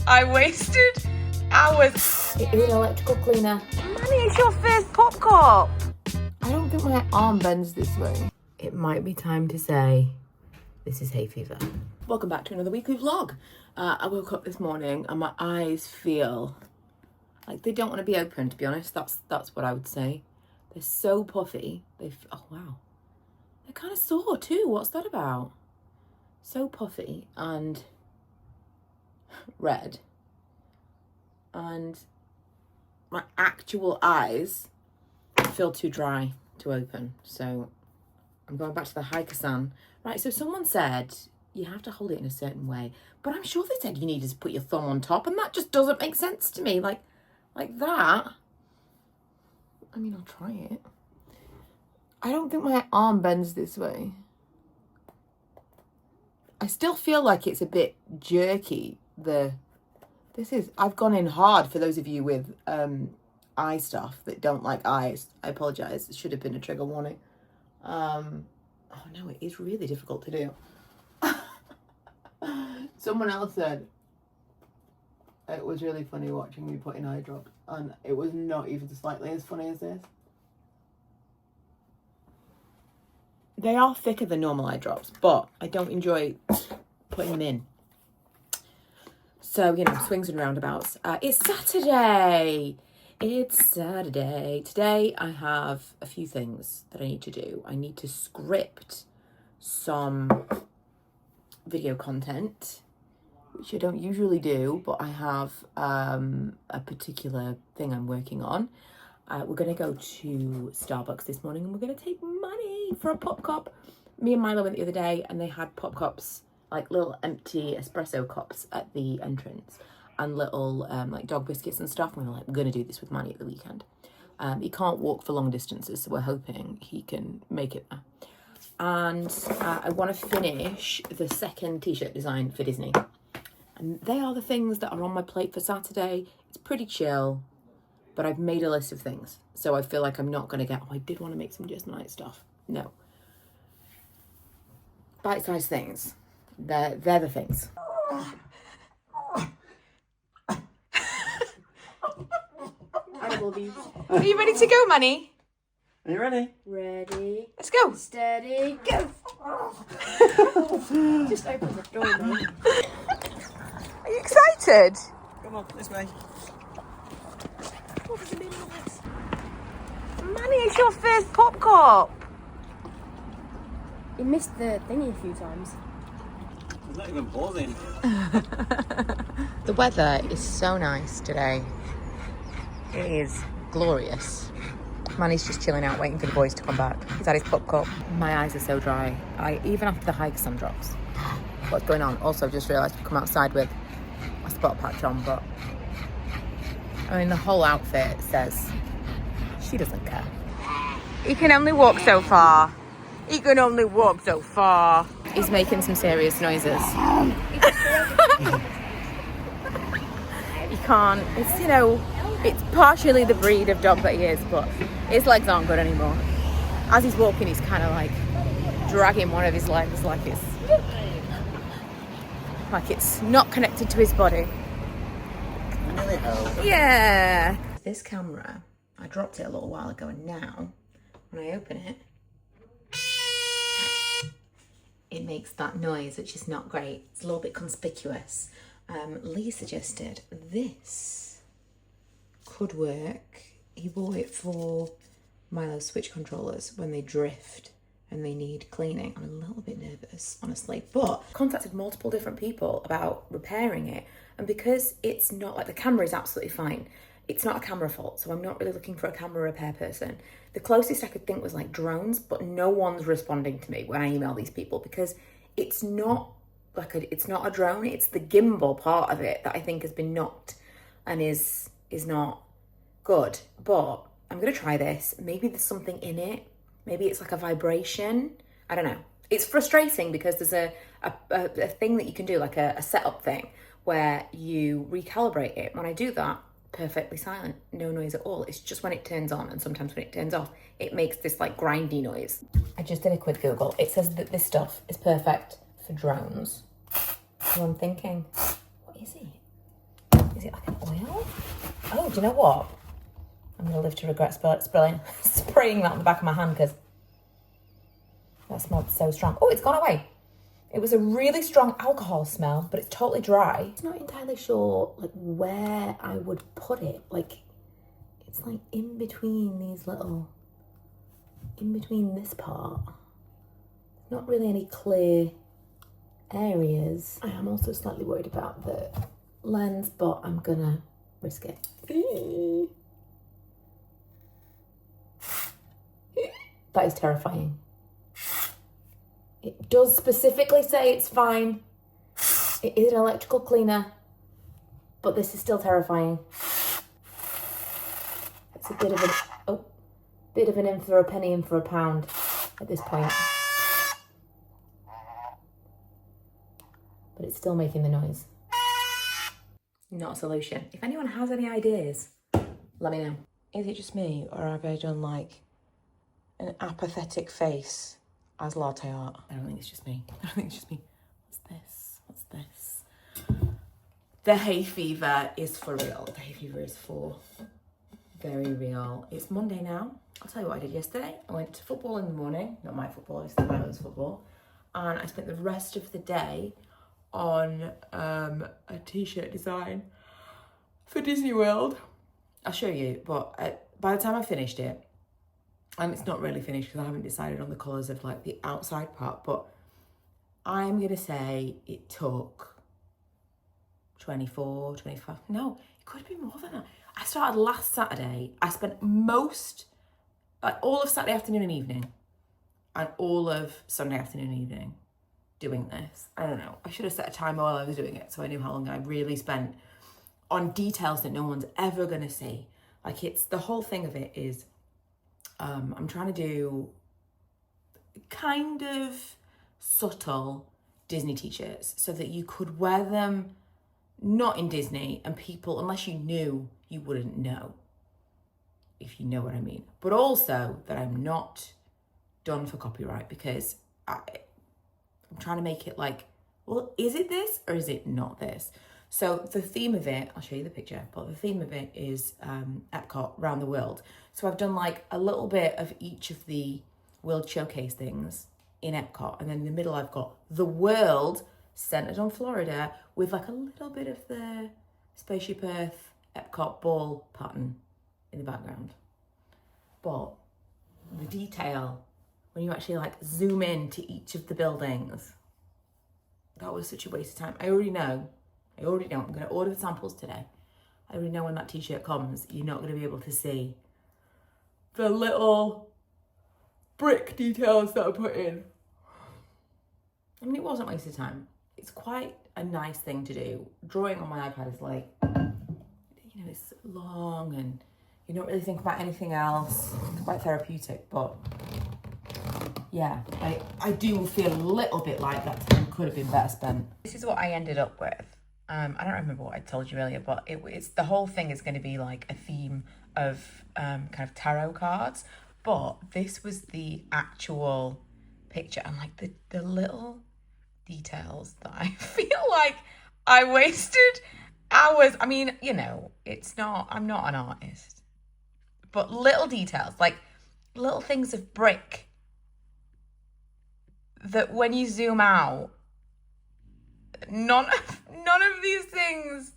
I wasted hours. It is an electrical cleaner. Manny, it's your first pop cup. I don't think my arm bends this way. It might be time to say, this is hay fever. Welcome back to another weekly vlog. I woke up this morning and my eyes feel like they don't want to be open, to be honest. That's what I would say. They're so puffy. Oh wow. They're kind of sore too. What's that about? So puffy and red. And my actual eyes feel too dry to open. So I'm going back to the Hikasan. Right, so someone said you have to hold it in a certain way. But I'm sure they said you needed to put your thumb on top. And that just doesn't make sense to me. Like that. I mean, I'll try it. I don't think my arm bends this way. I still feel like it's a bit jerky. I've gone in hard for those of you with eye stuff that don't like eyes. I apologise. It should have been a trigger warning. Oh no, it is really difficult to do. Someone else said it was really funny watching me put in eye drops, and it was not even slightly as funny as this. They are thicker than normal eye drops, but I don't enjoy putting them in. So, you know, swings and roundabouts. It's Saturday. It's Saturday. Today I have a few things that I need to do. I need to script some video content, which I don't usually do, but I have a particular thing I'm working on. We're going to go to Starbucks this morning and we're going to take Manny for a pop cup. Me and Milo went the other day and they had pop cups, like little empty espresso cups at the entrance and little like dog biscuits and stuff. And we were like, we're going to do this with Manny at the weekend. He can't walk for long distances, so we're hoping he can make it there. And I want to finish the second t-shirt design for Disney. And they are the things that are on my plate for Saturday. It's pretty chill. But I've made a list of things. So I feel like I'm not going to get, oh, I did want to make some just night stuff. No. Bite-sized things. They're the things. I love you. Are you ready to go, Manny? Are you ready? Ready. Let's go. Steady. Go. Just open the door, mate. Are you excited? Come on, this way. What does it mean all this? Manny, it's your first pop cup. You missed the thingy a few times. It's not even pausing. The weather is so nice today. It is glorious. Manny's just chilling out, waiting for the boys to come back. He's had his pop cup. My eyes are so dry. Even after the hike, sun drops. What's going on? Also, I've just realised I've come outside with a spot patch on, but I mean, the whole outfit says she doesn't care. He can only walk so far. He can only walk so far. He's making some serious noises. He can't. It's, you know, it's partially the breed of dog that he is, but his legs aren't good anymore. As he's walking, he's kind of like dragging one of his legs like it's not connected to his body. Yeah. This camera, I dropped it a little while ago, and now when I open it, it makes that noise, which is not great. It's a little bit conspicuous. Lee suggested this could work. He bought it for Milo's Switch controllers when they drift and they need cleaning. I'm a little bit nervous, honestly, but contacted multiple different people about repairing it. And because it's not, like, the camera is absolutely fine, it's not a camera fault, so I'm not really looking for a camera repair person. The closest I could think was like drones, but no one's responding to me when I email these people because it's not it's not a drone, it's the gimbal part of it that I think has been knocked and is not good. But I'm gonna try this. Maybe there's something in it. Maybe it's like a vibration. I don't know. It's frustrating because there's a thing that you can do, like a setup thing, where you recalibrate it. When I do that, perfectly silent, no noise at all. It's just when it turns on, and sometimes when it turns off, it makes this like grindy noise. I just did a quick Google. It says that this stuff is perfect for drones. So I'm thinking, what is it? you know what? I'm going to live to regret spraying that on the back of my hand because that smelled so strong. Oh, it's gone away. It was a really strong alcohol smell, but it's totally dry. I'm not entirely sure like where I would put it. Like, it's like in between this part. Not really any clear areas. I am also slightly worried about the lens, but I'm gonna risk it. That is terrifying. It does specifically say it's fine. It is an electrical cleaner, but this is still terrifying. It's a bit of an in for a penny, in for a pound at this point. But it's still making the noise. Not a solution. If anyone has any ideas, let me know. Is it just me, or have I done like an apathetic face as latte art? I don't think it's just me. What's this? What's this? The hay fever is for real. The hay fever is very real. It's Monday now. I'll tell you what I did yesterday. I went to football in the morning. Not my football, it's the Milo's football. And I spent the rest of the day on a t-shirt design for Disney World. I'll show you, but by the time I finished it, and it's not really finished because I haven't decided on the colours of like the outside part, but I'm gonna say it took 24, 25, no, it could be more than that. I started last Saturday. I spent all of Saturday afternoon and evening and all of Sunday afternoon and evening doing this. I don't know. I should have set a timer while I was doing it so I knew how long I really spent on details that no one's ever going to see. Like, it's the whole thing of it is I'm trying to do kind of subtle Disney t-shirts so that you could wear them not in Disney and people, unless you knew, you wouldn't know, if you know what I mean. But also that I'm not done for copyright because I'm trying to make it like, well, is it this or is it not this? So the theme of it, I'll show you the picture, but the theme of it is Epcot around the world. So I've done like a little bit of each of the World Showcase things in Epcot. And then in the middle, I've got the world centered on Florida with like a little bit of the Spaceship Earth Epcot ball pattern in the background. But the detail, when you actually like zoom in to each of the buildings, that was such a waste of time. I already know, I'm going to order the samples today. I already know when that t-shirt comes, you're not going to be able to see the little brick details that I put in. I mean, it wasn't a waste of time. It's quite a nice thing to do. Drawing on my iPad is like, you know, it's long and you don't really think about anything else. It's quite therapeutic, but yeah, I do feel a little bit like that time could have been better spent. This is what I ended up with. I don't remember what I told you earlier, but it's the whole thing is going to be like a theme of kind of tarot cards. But this was the actual picture and like the little details that I feel like I wasted hours. I mean, you know, I'm not an artist, but little details, like little things of brick that when you zoom out, none of these things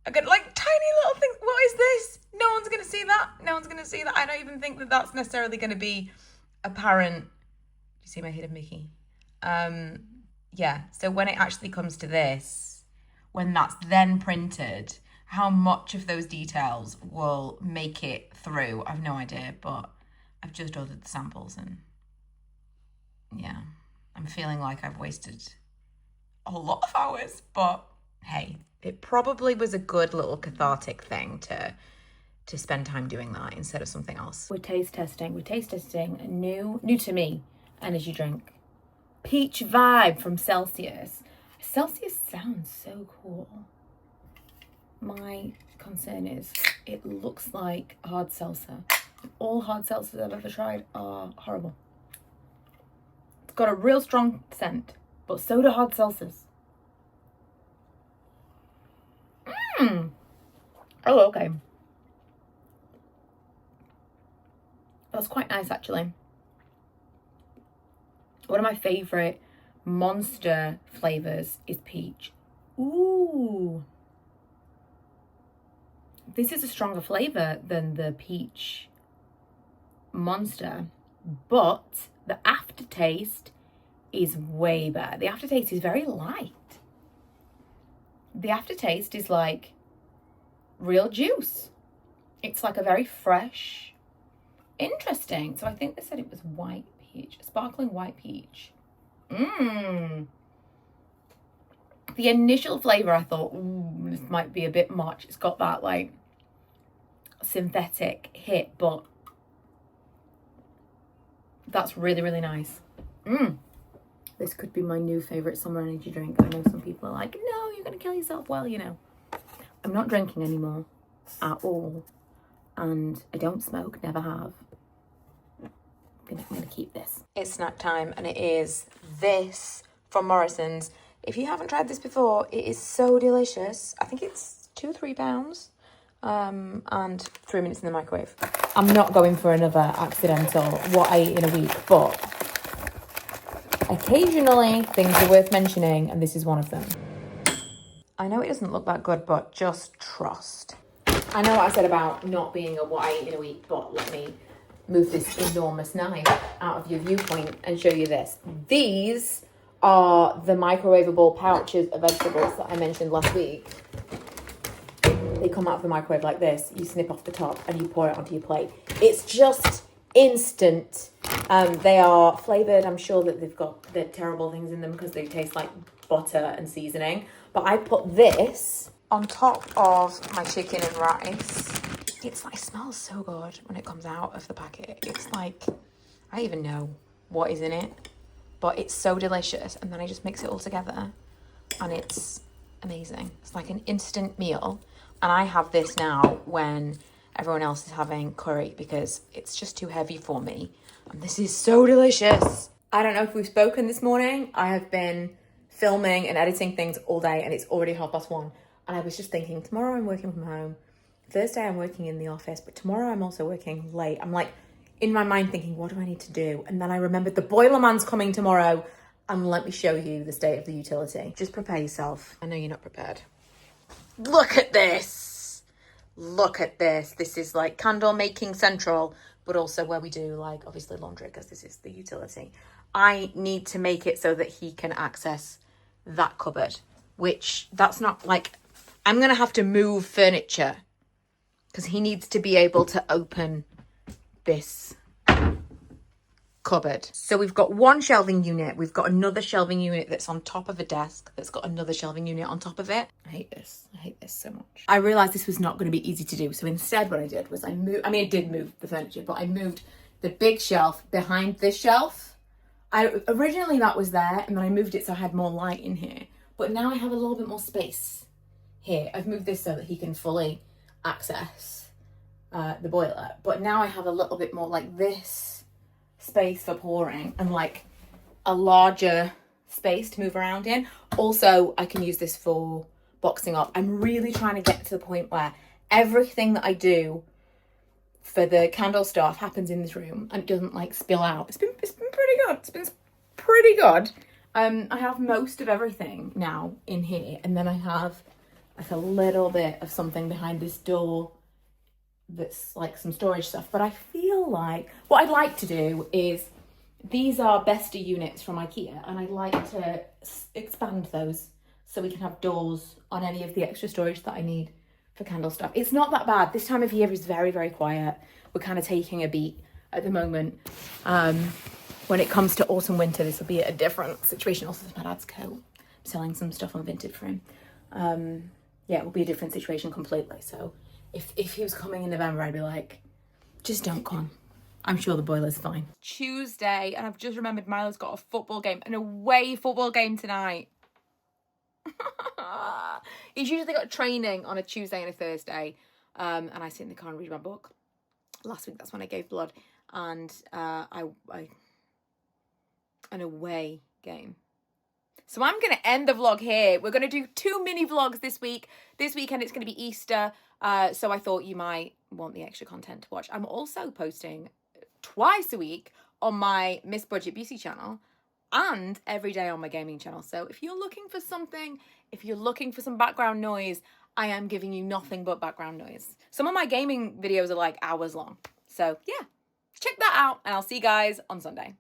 are good. Like tiny little things. What is this? No one's going to see that. No one's going to see that. I don't even think that that's necessarily going to be apparent. Do you see my hidden Mickey? Yeah. So when it actually comes to this, when that's then printed, how much of those details will make it through, I've no idea, but I've just ordered the samples and yeah, I'm feeling like I've wasted a lot of hours, but hey, it probably was a good little cathartic thing to spend time doing that instead of something else. We're taste testing a new to me energy drink. Peach Vibe from Celsius. Celsius sounds so cool. My concern is it looks like hard seltzer. All hard seltzers I've ever tried are horrible. It's got a real strong scent, but so do hard seltzers. Oh, okay. That's quite nice, actually. One of my favourite Monster flavours is peach. Ooh. This is a stronger flavour than the peach Monster, but the aftertaste is way better. The aftertaste is very light. The aftertaste is like real juice. It's like a very fresh, interesting. So I think they said it was white peach, sparkling white peach. The initial flavour, I thought, ooh, this might be a bit much. It's got that like synthetic hit, but that's really, really nice. This could be my new favourite summer energy drink. I know some people are like, no, you're going to kill yourself. Well, you know, I'm not drinking anymore at all. And I don't smoke, never have. I'm gonna keep this. It's snack time, and it is this from Morrison's. If you haven't tried this before, it is so delicious. I think it's £2-3, and 3 minutes in the microwave. I'm not going for another accidental what I eat in a week, but occasionally things are worth mentioning, and this is one of them. I know it doesn't look that good, but just trust. I know what I said about not being a what I eat in a week, but let me move this enormous knife out of your viewpoint and show you this. These are the microwavable pouches of vegetables that I mentioned last week. They come out of the microwave like this. You snip off the top and you pour it onto your plate. It's just instant. They are flavoured. I'm sure that they've got the terrible things in them because they taste like butter and seasoning. But I put this on top of my chicken and rice. It smells so good when it comes out of the packet. It's like, I don't even know what is in it, but it's so delicious. And then I just mix it all together and it's amazing. It's like an instant meal. And I have this now when everyone else is having curry because it's just too heavy for me. And this is so delicious. I don't know if we've spoken this morning. I have been filming and editing things all day and it's already 1:30. And I was just thinking, tomorrow I'm working from home. Thursday I'm working in the office, but tomorrow I'm also working late. I'm like in my mind thinking, what do I need to do? And then I remembered the boiler man's coming tomorrow and let me show you the state of the utility. Just prepare yourself. I know you're not prepared. Look at this. Look at this. This is like candle making central, but also where we do like obviously laundry because this is the utility. I need to make it so that he can access that cupboard, which that's not like, I'm going to have to move furniture because he needs to be able to open this cupboard. So we've got one shelving unit. We've got another shelving unit that's on top of a desk that's got another shelving unit on top of it. I hate this. I hate this so much. I realised this was not going to be easy to do. So instead what I did was I did move the furniture, but I moved the big shelf behind this shelf. Originally that was there and then I moved it so I had more light in here. But now I have a little bit more space here. I've moved this so that he can fully access the boiler. But now I have a little bit more like this space for pouring and like a larger space to move around in. Also, I can use this for boxing up. I'm really trying to get to the point where everything that I do for the candle stuff happens in this room and it doesn't like spill out. It's been pretty good. It's been pretty good. I have most of everything now in here, and then I have like a little bit of something behind this door that's like some storage stuff. But I feel like what I'd like to do is, these are Besta units from IKEA, and I'd like to expand those so we can have doors on any of the extra storage that I need for candle stuff. It's not that bad. This time of year is very, very quiet. We're kind of taking a beat at the moment. When it comes to autumn, winter, this will be a different situation. Also, my dad's coat. I'm selling some stuff on Vinted for him. Yeah, it will be a different situation completely. So if he was coming in November, I'd be like, just don't come. I'm sure the boiler's fine. Tuesday, and I've just remembered Milo's got a football game, an away football game tonight. He's usually got training on a Tuesday and a Thursday, and I sit in the car and read my book. Last week, that's when I gave blood, and an away game. So I'm going to end the vlog here. We're going to do 2 mini vlogs this week. This weekend it's going to be Easter, so I thought you might want the extra content to watch. I'm also posting twice a week on my Miss Budget Beauty channel and every day on my gaming channel. So if you're looking for something, if you're looking for some background noise, I am giving you nothing but background noise. Some of my gaming videos are like hours long. So yeah, check that out and I'll see you guys on Sunday.